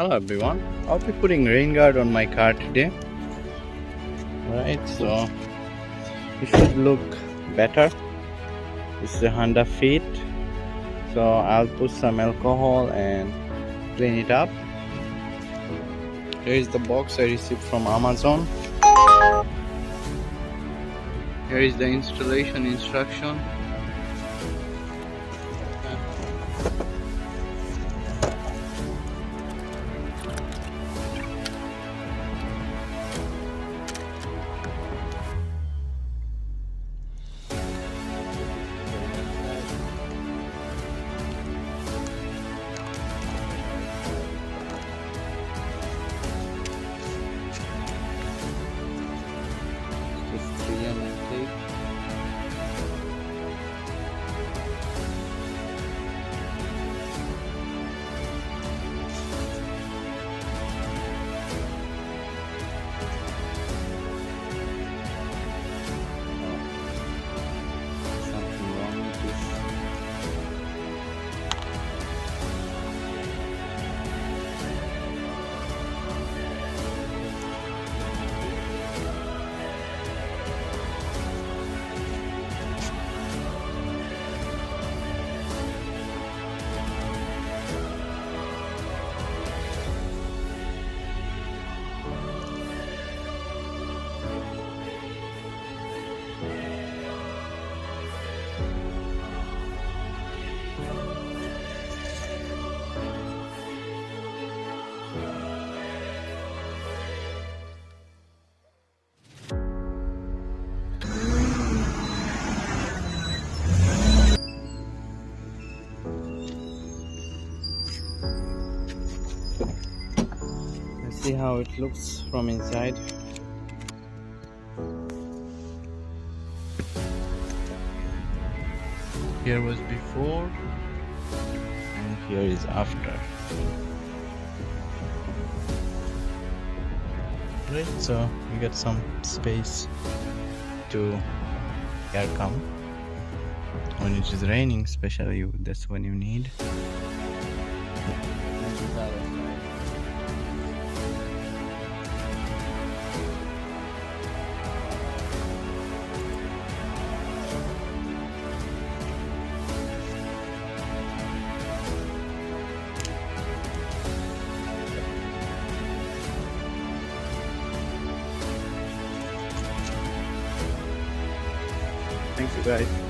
Hello everyone, I'll be putting rain guard on my car today. Right, so it should look better. It's a Honda Fit, so I'll put some alcohol and clean it up. Here is the box I received from Amazon. Here is the installation instruction. Just 3M and tape. Something wrong with this. See how it looks from inside. Here was before and here is after. Right, so you get some space to air come when it is raining, especially that's when you need. Thank you guys.